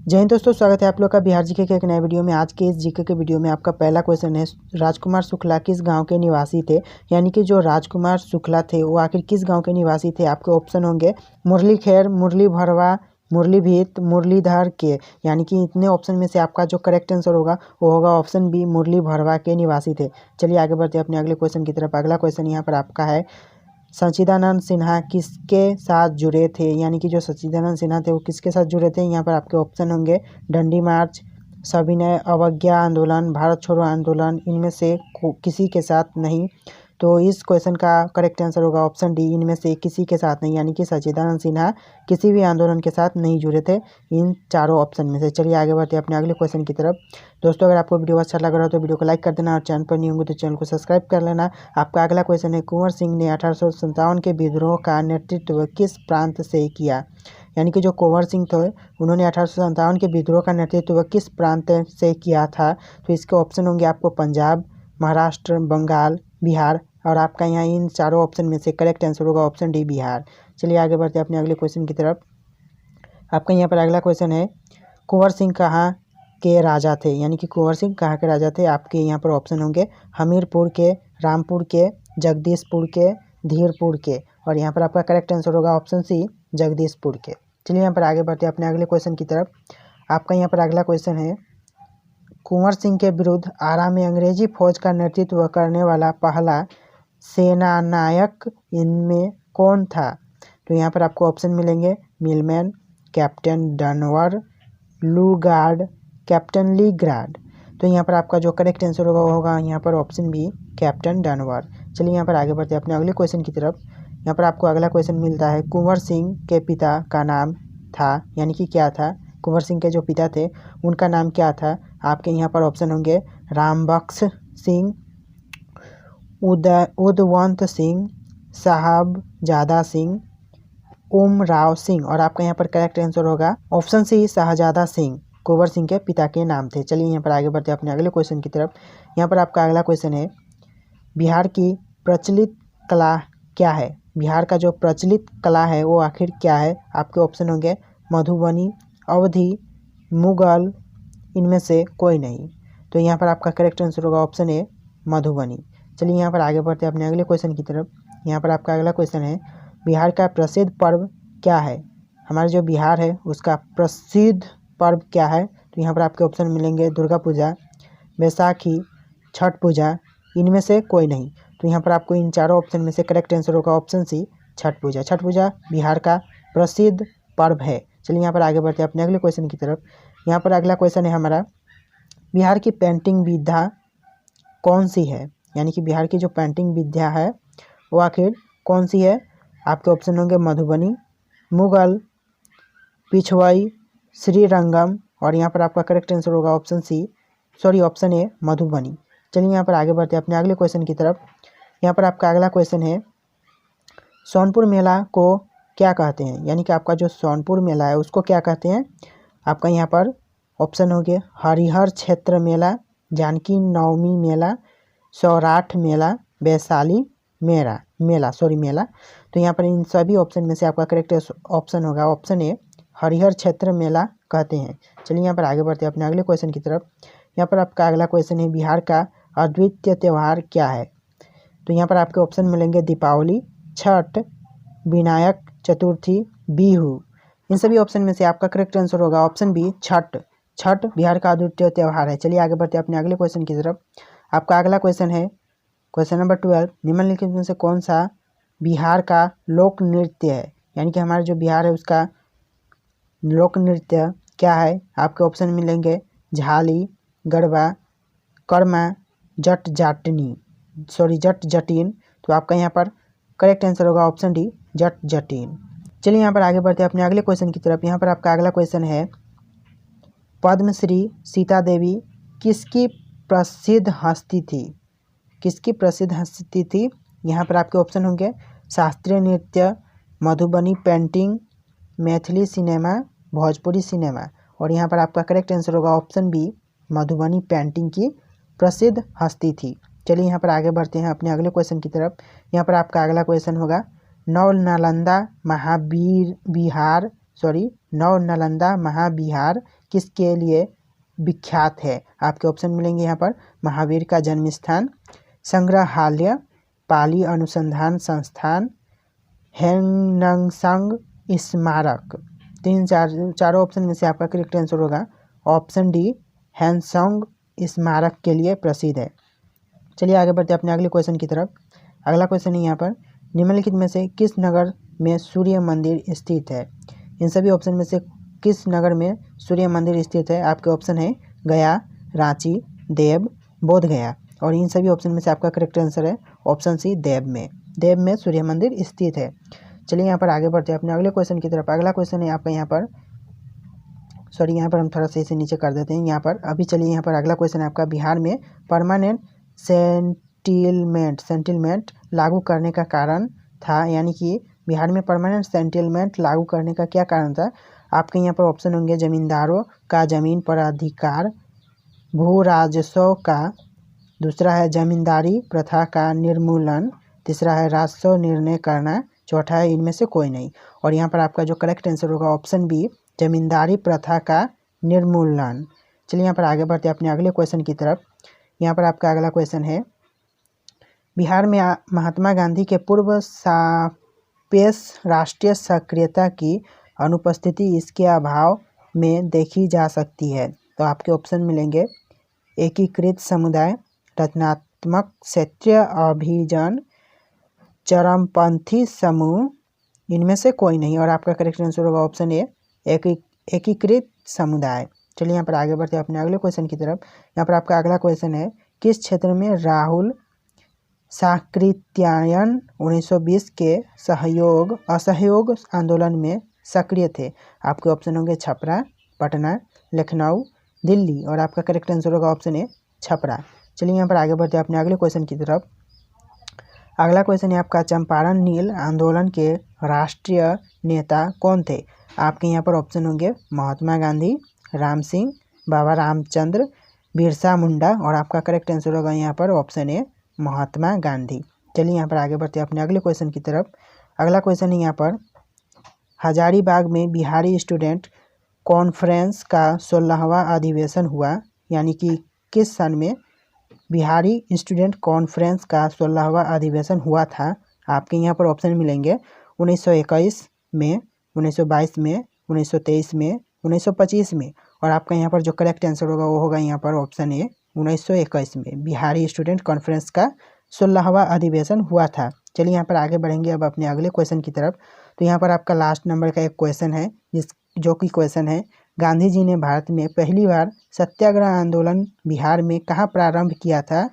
जय हिंद दोस्तों, स्वागत है आप लोग का बिहार जीके के एक नए वीडियो में। आज के इस जीके के वीडियो में आपका पहला क्वेश्चन है, राजकुमार शुक्ला किस गांव के निवासी थे। यानी कि जो राजकुमार शुक्ला थे वो आखिर किस गांव के निवासी थे। आपके ऑप्शन होंगे मुरली खैर, मुरली भरवा, मुरली भीत, मुरलीधर के। यानी कि इतने ऑप्शन में से आपका जो करेक्ट आंसर होगा वो होगा ऑप्शन बी, मुरली भरवा के निवासी थे। चलिए आगे बढ़ते हैं अपने अगले क्वेश्चन की तरफ। अगला क्वेश्चन यहाँ पर आपका है, सच्चिदानंद सिन्हा किसके साथ जुड़े थे। यानी कि जो सच्चिदानंद सिन्हा थे वो किसके साथ जुड़े थे। यहाँ पर आपके ऑप्शन होंगे डंडी मार्च, सविनय अवज्ञा आंदोलन, भारत छोड़ो आंदोलन। इनमें से किसी के साथ नहीं। तो इस क्वेश्चन का करेक्ट आंसर होगा ऑप्शन डी, इनमें से किसी के साथ नहीं। यानी कि सच्चिदानंद सिन्हा किसी भी आंदोलन के साथ नहीं जुड़े थे इन चारों ऑप्शन में से। चलिए आगे बढ़ते हैं अपने अगले क्वेश्चन की तरफ। दोस्तों, अगर आपको वीडियो अच्छा लग रहा हो तो वीडियो को लाइक कर देना और चैनल पर नहीं होंगे तो चैनल को सब्सक्राइब कर लेना। आपका अगला क्वेश्चन है, कुंवर सिंह ने 1857 के विद्रोह का नेतृत्व किस प्रांत से किया। यानी कि जो कुंवर सिंह थे उन्होंने 1857 के विद्रोह का नेतृत्व किस प्रांत से किया था। तो इसके ऑप्शन होंगे आपको पंजाब, महाराष्ट्र, बंगाल, बिहार। और आपका यहाँ इन चारों ऑप्शन में से करेक्ट आंसर होगा ऑप्शन डी, बिहार। चलिए आगे बढ़ते हैं अपने अगले क्वेश्चन की तरफ। आपका यहाँ पर अगला क्वेश्चन है, कुंवर सिंह कहाँ के राजा थे। यानी कि कुंवर सिंह कहाँ के राजा थे। आपके यहाँ पर ऑप्शन होंगे हमीरपुर के, रामपुर के, जगदीशपुर के, धीरपुर के। और यहाँ पर आपका करेक्ट आंसर होगा ऑप्शन सी, जगदीशपुर के। चलिए यहाँ पर आगे बढ़ते हैं अपने अगले क्वेश्चन की तरफ। आपका यहाँ पर अगला क्वेश्चन है, कुंवर सिंह के विरुद्ध आरा में अंग्रेजी फौज का नेतृत्व करने वाला पहला सेनानायक इनमें कौन था। तो यहाँ पर आपको ऑप्शन मिलेंगे मिलमैन, कैप्टन डनवर, लूगार्ड, कैप्टन लीग्राड। तो यहाँ पर आपका जो करेक्ट आंसर होगा वो होगा यहाँ पर ऑप्शन बी, कैप्टन डनवर। चलिए यहाँ पर आगे बढ़ते हैं अपने अगले क्वेश्चन की तरफ। यहाँ पर आपको अगला क्वेश्चन मिलता है, कुंवर सिंह के पिता का नाम था। यानी कि क्या था, कुंवर सिंह के जो पिता थे उनका नाम क्या था। आपके यहाँ पर ऑप्शन होंगे रामबख्श सिंह, उदवंत सिंह, साहबजादा सिंह, ओमराव सिंह। और आपका यहाँ पर करेक्ट आंसर होगा ऑप्शन सी, शाहजादा सिंह कुंवर सिंह के पिता के नाम थे। चलिए यहाँ पर आगे बढ़ते हैं अपने अगले क्वेश्चन की तरफ। यहाँ पर आपका अगला क्वेश्चन है, बिहार की प्रचलित कला क्या है। बिहार का जो प्रचलित कला है वो आखिर क्या है। आपके ऑप्शन होंगे मधुबनी, अवधी, मुगल। इनमें से कोई नहीं। तो यहाँ पर आपका करेक्ट आंसर होगा ऑप्शन ए, मधुबनी। चलिए यहाँ पर आगे बढ़ते हैं अपने अगले क्वेश्चन की तरफ। यहाँ पर आपका अगला क्वेश्चन है, बिहार का प्रसिद्ध पर्व क्या है। हमारा जो बिहार है उसका प्रसिद्ध पर्व क्या है। तो यहाँ पर आपके ऑप्शन मिलेंगे दुर्गा पूजा, बैसाखी, छठ पूजा। इनमें से कोई नहीं। तो यहाँ पर आपको इन चारों ऑप्शन में से करेक्ट आंसर होगा ऑप्शन सी, छठ पूजा। छठ पूजा बिहार का प्रसिद्ध पर्व है। चलिए यहाँ पर आगे बढ़ते हैं अपने अगले क्वेश्चन की तरफ। यहाँ पर अगला क्वेश्चन है हमारा, बिहार की पेंटिंग विधा कौन सी है। यानी कि बिहार की जो पेंटिंग विद्या है वो आखिर कौन सी है। आपके ऑप्शन होंगे मधुबनी, मुगल, पिछवाई, श्रीरंगम। और यहाँ पर आपका करेक्ट आंसर होगा ऑप्शन ए, मधुबनी। चलिए यहाँ पर आगे बढ़ते हैं अपने अगले क्वेश्चन की तरफ। यहाँ पर आपका अगला क्वेश्चन है, सोनपुर मेला को क्या कहते हैं। यानी कि आपका जो सोनपुर मेला है उसको क्या कहते हैं। आपका यहाँ पर ऑप्शन होंगे हरिहर क्षेत्र मेला, जानकी नवमी मेला, सौराठ मेला, वैशाली मेला। तो यहाँ पर इन सभी ऑप्शन में से आपका करेक्ट ऑप्शन होगा ऑप्शन ए, हरिहर क्षेत्र मेला कहते हैं। चलिए यहाँ पर आगे बढ़ते हैं अपने अगले क्वेश्चन की तरफ। यहाँ पर आपका अगला क्वेश्चन है, बिहार का अद्वितीय त्यौहार क्या है। तो यहाँ पर आपके ऑप्शन मिलेंगे दीपावली, छठ, विनायक चतुर्थी, बिहू। इन सभी ऑप्शन में से आपका करेक्ट आंसर होगा ऑप्शन बी, छठ। छठ बिहार का अद्वितीय त्यौहार है। चलिए आगे बढ़ते हैं अपने अगले क्वेश्चन की तरफ। आपका अगला क्वेश्चन है, क्वेश्चन नंबर 12, निम्नलिखित में से कौन सा बिहार का लोक नृत्य है। यानी कि हमारा जो बिहार है उसका लोक नृत्य क्या है। आपके ऑप्शन मिलेंगे झाली, गरबा, कर्मा, जट जटिन। तो आपका यहाँ पर करेक्ट आंसर होगा ऑप्शन डी, जट जटिन। चलिए यहाँ पर आगे बढ़ते हैं अपने अगले क्वेश्चन की तरफ। यहाँ पर आपका अगला क्वेश्चन है, पद्मश्री सीता देवी किसकी प्रसिद्ध हस्ती थी। किसकी प्रसिद्ध हस्ती थी। यहाँ पर आपके ऑप्शन होंगे शास्त्रीय नृत्य, Madhubani painting, Maithili cinema, Bhojpuri cinema. और यहाँ पर आपका करेक्ट आंसर होगा ऑप्शन बी, मधुबनी पेंटिंग की प्रसिद्ध हस्ती थी। चलिए यहाँ पर आगे बढ़ते हैं अपने अगले क्वेश्चन की तरफ। यहाँ पर आपका अगला क्वेश्चन होगा, नव नालंदा महावीर विहार नव नालंदा महाविहार किसके लिए विख्यात है? आपके ऑप्शन मिलेंगे यहाँ पर महावीर का जन्म स्थान, संग्रहालय, पाली अनुसंधान संस्थान, हेननसांग स्मारक। चारों ऑप्शन में से आपका करेक्ट आंसर होगा ऑप्शन डी, हेनसोंग स्मारक के लिए प्रसिद्ध है। चलिए आगे बढ़ते हैं अपने अगले क्वेश्चन की तरफ। अगला क्वेश्चन है यहाँ पर, निम्नलिखित में से किस नगर में सूर्य मंदिर स्थित है? इन सभी ऑप्शन में से किस नगर में सूर्य मंदिर स्थित है? आपके ऑप्शन है गया, रांची, देव, बोध गया। और इन सभी ऑप्शन में से आपका करेक्ट आंसर है ऑप्शन सी, देव में सूर्य मंदिर स्थित है। चलिए यहाँ पर आगे बढ़ते हैं अपने अगले क्वेश्चन की तरफ। अगला क्वेश्चन है आपका यहाँ पर यहाँ पर हम थोड़ा सा इसे नीचे कर देते हैं यहाँ पर। अभी चलिए यहाँ पर अगला क्वेश्चन है आपका, बिहार में परमानेंट सेंटिलमेंट लागू करने का कारण था, यानी कि बिहार में परमानेंट सेंटिलमेंट लागू करने का क्या कारण था? आपके यहाँ पर ऑप्शन होंगे जमींदारों का जमीन पर अधिकार, भू राजस्व का, दूसरा है जमींदारी प्रथा का निर्मूलन, तीसरा है राजस्व निर्णय करना, चौथा है इनमें से कोई नहीं। और यहाँ पर आपका जो करेक्ट आंसर होगा ऑप्शन बी, जमींदारी प्रथा का निर्मूलन। चलिए यहाँ पर आगे बढ़ते हैं अपने अगले क्वेश्चन की तरफ। यहाँ पर आपका अगला क्वेश्चन है, बिहार में महात्मा गांधी के पूर्व सापेक्ष राष्ट्रीय सक्रियता की अनुपस्थिति इसके अभाव में देखी जा सकती है। तो आपके ऑप्शन मिलेंगे एकीकृत समुदाय, रचनात्मक क्षेत्रीय अभियान, चरमपंथी समूह, इनमें से कोई नहीं। और आपका करेक्ट आंसर होगा ऑप्शन ए, एकीकृत समुदाय। चलिए यहाँ पर आगे बढ़ते हैं अपने अगले क्वेश्चन की तरफ। यहाँ पर आपका अगला क्वेश्चन है, किस क्षेत्र में राहुल साकृत्यायन 1920 के असहयोग आंदोलन में सक्रिय थे? आपके ऑप्शन होंगे छपरा, पटना, लखनऊ, दिल्ली। और आपका करेक्ट आंसर होगा ऑप्शन ए, छपरा। चलिए यहाँ पर आगे बढ़ते हैं अपने अगले क्वेश्चन की तरफ। अगला क्वेश्चन है आपका, चंपारण नील आंदोलन के राष्ट्रीय नेता कौन थे? आपके यहाँ पर ऑप्शन होंगे महात्मा गांधी, राम सिंह, बाबा रामचंद्र, बिरसा मुंडा। और आपका करेक्ट आंसर होगा यहाँ पर ऑप्शन ए, महात्मा गांधी। चलिए यहाँ पर आगे बढ़ते हैं अपने अगले क्वेश्चन की तरफ। अगला क्वेश्चन है यहाँ पर, हजारीबाग में बिहारी स्टूडेंट कॉन्फ्रेंस का 16वां अधिवेशन हुआ, यानी कि किस सन में बिहारी स्टूडेंट कॉन्फ्रेंस का 16वां अधिवेशन हुआ था? आपके यहाँ पर ऑप्शन मिलेंगे 1921 में, 1922 में, 1923 में, 1925 में। और आपका यहाँ पर जो करेक्ट आंसर होगा वो होगा यहाँ पर ऑप्शन ए, 1921 में बिहारी स्टूडेंट कॉन्फ्रेंस का 16वां अधिवेशन हुआ था। चलिए यहाँ पर आगे बढ़ेंगे अब अपने अगले क्वेश्चन की तरफ। तो यहाँ पर आपका लास्ट नंबर का एक क्वेश्चन है, जो कि क्वेश्चन है, गांधी जी ने भारत में पहली बार सत्याग्रह आंदोलन बिहार में कहाँ प्रारंभ किया था?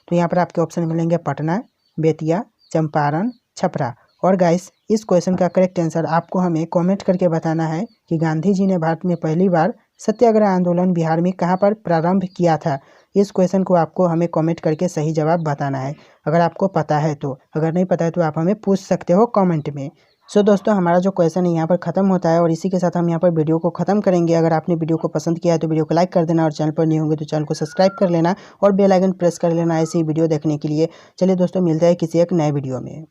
तो यहाँ पर आपके ऑप्शन मिलेंगे पटना, बेतिया, चंपारण, छपरा। और गाइस, इस क्वेश्चन का करेक्ट आंसर आपको हमें कमेंट करके बताना है कि गांधी जी ने भारत में पहली बार सत्याग्रह आंदोलन बिहार में कहाँ पर प्रारंभ किया था। इस क्वेश्चन को आपको हमें कमेंट करके सही जवाब बताना है, अगर आपको पता है तो। अगर नहीं पता है तो आप हमें पूछ सकते हो कमेंट में। सो दोस्तों, हमारा जो क्वेश्चन है यहाँ पर ख़त्म होता है और इसी के साथ हम यहाँ पर वीडियो को ख़त्म करेंगे। अगर आपने वीडियो को पसंद किया है तो वीडियो को लाइक कर देना, और चैनल पर नहीं होंगे तो चैनल को सब्सक्राइब कर लेना और बेल आइकन प्रेस कर लेना ऐसी वीडियो देखने के लिए। चलिए दोस्तों, मिलते हैं किसी एक नए वीडियो में।